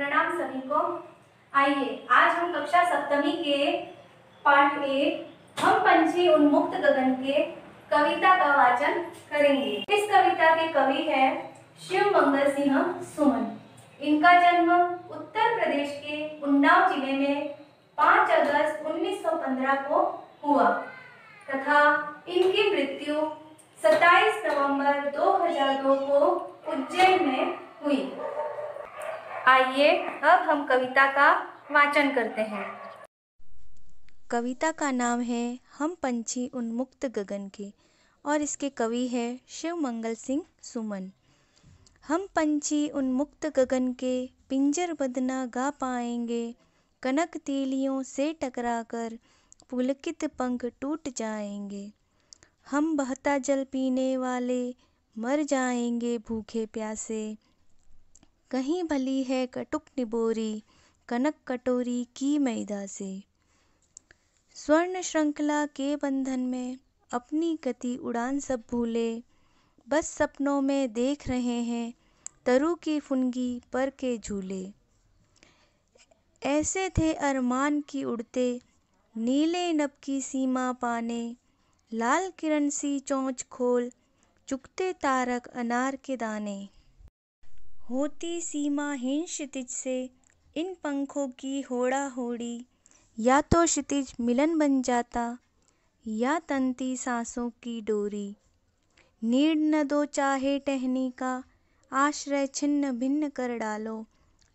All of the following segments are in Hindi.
प्रणाम सभी को। आइए आज हम कक्षा सप्तमी के पाठ 1 हम पंछी उन्मुक्त गगन के कविता का वाचन करेंगे। इस कविता के कवि हैं शिव मंगल सिंह सुमन। इनका जन्म उत्तर प्रदेश के उन्नाव जिले में 5 अगस्त 1915 को हुआ तथा इनकी मृत्यु 27 नवंबर 2002 को उज्जैन में हुई। आइए अब हम कविता का वाचन करते हैं। कविता का नाम है हम पंछी उन्मुक्त गगन के और इसके कवि है शिव मंगल सिंह सुमन। हम पंछी उन्मुक्त गगन के पिंजर बंद न गा पाएंगे, कनक तीलियों से टकराकर पुलकित पंख टूट जाएंगे। हम बहता जल पीने वाले मर जाएंगे भूखे प्यासे, कहीं भली है कटुक निबोरी कनक कटोरी की मैदा से। स्वर्ण श्रृंखला के बंधन में अपनी गति उड़ान सब भूले, बस सपनों में देख रहे हैं तरु की फुनगी पर के झूले। ऐसे थे अरमान की उड़ते नीले नभ की सीमा पाने, लाल किरण सी चोंच खोल चुगते तारक अनार के दाने। होती सीमाहीन क्षितिज से इन पंखों की होड़ा होड़ी, या तो क्षितिज मिलन बन जाता या तंती सांसों की डोरी। नीड न दो चाहे टहनी का आश्रय छिन्न भिन्न कर डालो,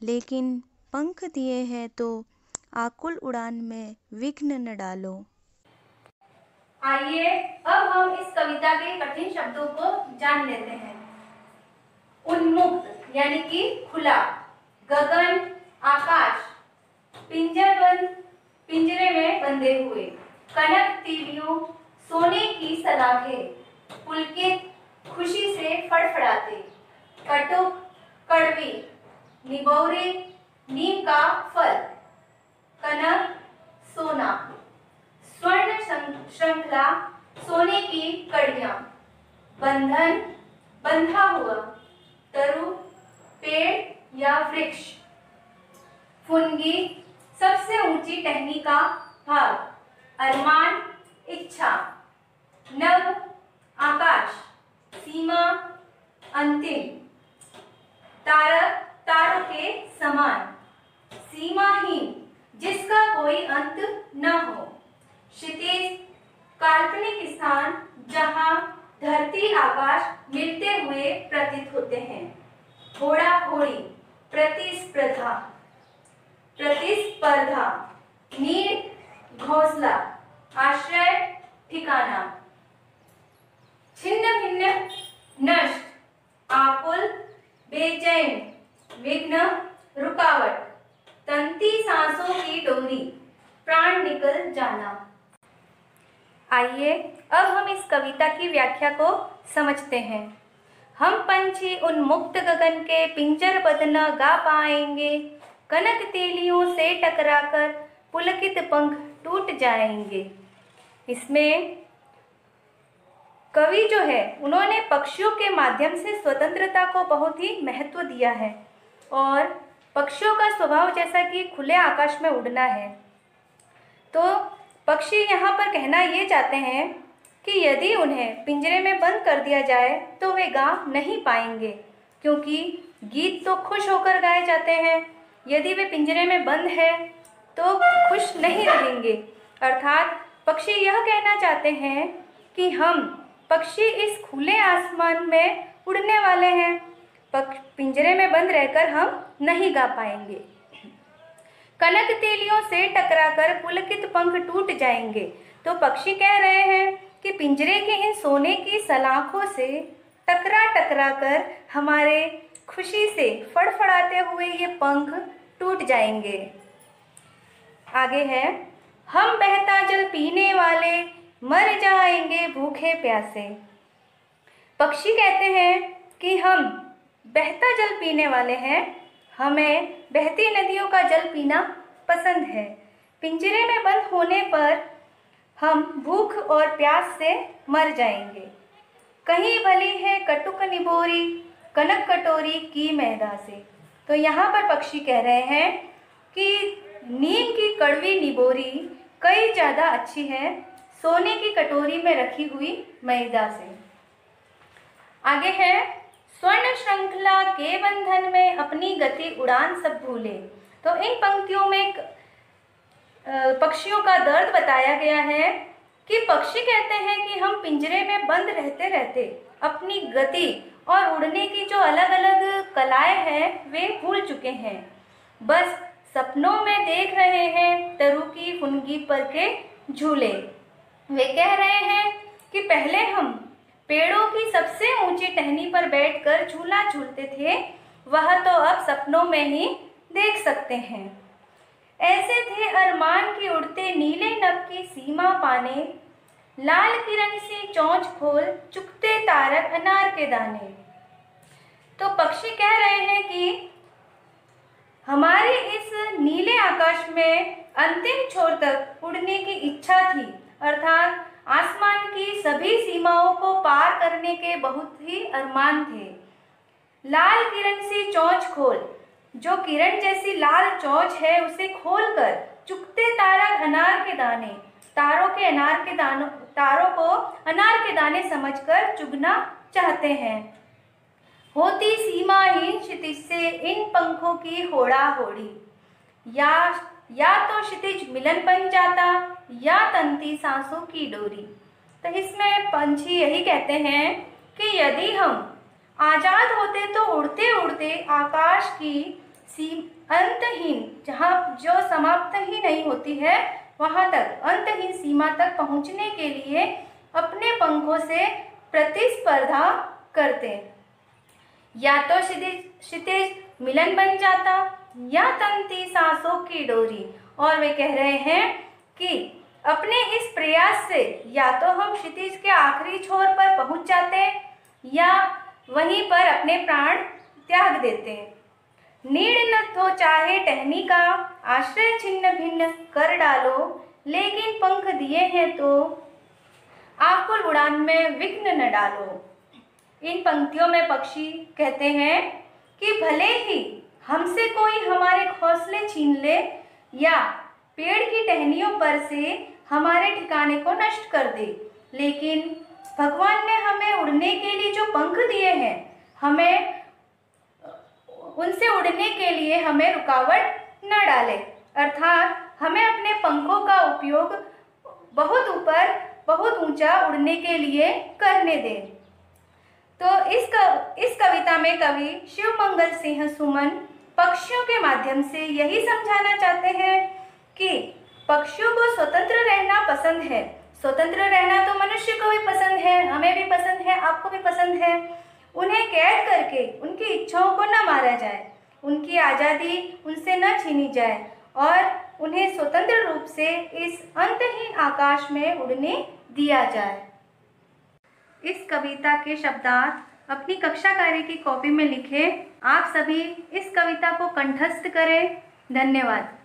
लेकिन पंख दिए हैं तो आकुल उड़ान में विघ्न न डालो। आइए अब हम इस कविता के कठिन शब्दों को जान लेते हैं। उन्मुक्त यानी कि खुला, गगन आकाश, पिंजरबंद पिंजरे में बंधे हुए, कनक तीलियों सोने की सलाखें, पुलकित खुशी से फड़फड़ाते, कटुक कड़वी, निबौरे नीम का फल, कनक सोना, स्वर्ण श्रृंखला सोने की कड़ियां, बंधन बंधा हुआ, तरु पेड़ या वृक्ष, फुनगी सबसे ऊंची टहनी का भाग, अरमान इच्छा, नभ आकाश, सीमा अंतिम, तारक तारों के समान, सीमाहीन जिसका कोई अंत न हो, क्षितिज काल्पनिक स्थान जहां धरती आकाश मिलते हुए प्रतीत होते हैं, होड़ा होड़ी प्रतिस्पर्धा, नीड घोंसला आश्रय ठिकाना, छिन्न भिन्न नष्ट आकुल बेचैन विघ्न रुकावट, तंती सांसों की डोरी प्राण निकल जाना। आइए अब हम इस कविता की व्याख्या को समझते हैं। हम पंछी उन्मुक्त गगन के पिंजर बंद न गा पाएंगे, कनक तीलियों से टकराकर पुलकित पंख टूट जाएंगे। इसमें कवि जो है उन्होंने पक्षियों के माध्यम से स्वतंत्रता को बहुत ही महत्व दिया है और पक्षियों का स्वभाव जैसा कि खुले आकाश में उड़ना है, तो पक्षी यहाँ पर कहना ये चाहते हैं कि यदि उन्हें पिंजरे में बंद कर दिया जाए तो वे गा नहीं पाएंगे, क्योंकि गीत तो खुश होकर गाए जाते हैं। यदि वे पिंजरे में बंद है तो खुश नहीं रहेंगे। अर्थात पक्षी यह कहना चाहते हैं कि हम पक्षी इस खुले आसमान में उड़ने वाले हैं, पिंजरे में बंद रहकर हम नहीं गा पाएंगे। कनक तीलियों से टकराकर पुलकित पंख टूट जाएंगे, तो पक्षी कह रहे हैं कि पिंजरे के इन सोने की सलाखों से टकरा टकरा कर हमारे खुशी से फड़फड़ाते हुए ये पंख टूट जाएंगे। आगे है हम बहता जल पीने वाले मर जाएंगे भूखे प्यासे। पक्षी कहते हैं कि हम बहता जल पीने वाले हैं, हमें बहती नदियों का जल पीना पसंद है। पिंजरे में बंद होने पर हम भूख और प्यास से मर जाएंगे। कहीं भली है कटुक निबोरी कनक कटोरी की मैदा से। तो यहाँ पर पक्षी कह रहे हैं कि नीम की कड़वी निबोरी कई ज़्यादा अच्छी है सोने की कटोरी में रखी हुई मैदा से। आगे है, स्वर्ण श्रृंखला के बंधन में अपनी गति उड़ान सब भूले। तो इन पंक्तियों में पक्षियों का दर्द बताया गया है कि पक्षी कहते हैं कि हम पिंजरे में बंद रहते रहते अपनी गति और उड़ने की जो अलग अलग कलाएं हैं वे भूल चुके हैं। बस सपनों में देख रहे हैं तरु की फुनगी पर के झूले। वे कह रहे हैं कि पहले हम पेड़ों की सबसे ऊंची टहनी पर बैठकर झूला झूलते थे, वह तो अब सपनों में ही देख सकते हैं। ऐसे थे अरमान की उड़ते नीले नभ की सीमा पाने, लाल किरण सी चोंच खोल चुगते तारक अनार के दाने। तो पक्षी कह रहे हैं कि हमारी इस नीले आकाश में अंतिम छोर तक उड़ने की इच्छा थी, अर्थात आसमान की सभी सीमाओं को पार करने के बहुत ही अरमान थे। लाल किरण सी चोंच खोल, जो किरण जैसी लाल चोंच है उसे खोलकर चुगते तारक अनार के दाने, तारों को अनार के दाने समझकर चुगना चाहते हैं। होती सीमाहीन क्षितिज से इन पंखों की होड़ा होड़ी, या तो क्षितिज मिलन बन जाता या तंती सांसों की डोरी। तो इसमें पंछी यही कहते हैं कि यदि हम आजाद होते तो उड़ते उड़ते आकाश की अंतहीन, जहाँ जो समाप्त ही नहीं होती है वहाँ तक अंतहीन सीमा तक पहुँचने के लिए अपने पंखों से प्रतिस्पर्धा करते। या तो क्षितिज मिलन बन जाता या तंती सांसों की डोरी। और वे कह रहे हैं कि अपने इस प्रयास से या तो हम क्षितिज के आखिरी छोर पर पहुंच जाते या वहीं पर अपने प्राण त्याग देते। नीड़ न तो चाहे टहनी का आश्रय छिन्न भिन्न कर डालो, लेकिन पंख दिए हैं तो आकुल उड़ान में विघ्न न डालो। इन पंक्तियों में पक्षी कहते हैं कि भले ही हमसे कोई हमारे घोंसले छीन ले या पेड़ की टहनियों पर से हमारे ठिकाने को नष्ट कर दे, लेकिन भगवान ने हमें उड़ने के लिए जो पंख दिए हैं, हमें उनसे उड़ने के लिए हमें रुकावट न डाले, अर्थात हमें अपने पंखों का उपयोग बहुत ऊपर बहुत ऊंचा उड़ने के लिए करने दें। तो इस कविता में कवि शिवमंगल सिंह सुमन पक्षियों के माध्यम से यही समझाना चाहते हैं कि पक्षियों को स्वतंत्र रहना पसंद है। स्वतंत्र रहना तो मनुष्य को भी पसंद है, हमें भी पसंद है, आपको भी पसंद है। उन्हें कैद करके उनकी इच्छाओं को न मारा जाए, उनकी आज़ादी उनसे न छीनी जाए और उन्हें स्वतंत्र रूप से इस अंतहीन आकाश में उड़ने दिया जाए। इस कविता के शब्दार्थ अपनी कक्षा कार्य की कॉपी में लिखें। आप सभी इस कविता को कंठस्थ करें। धन्यवाद।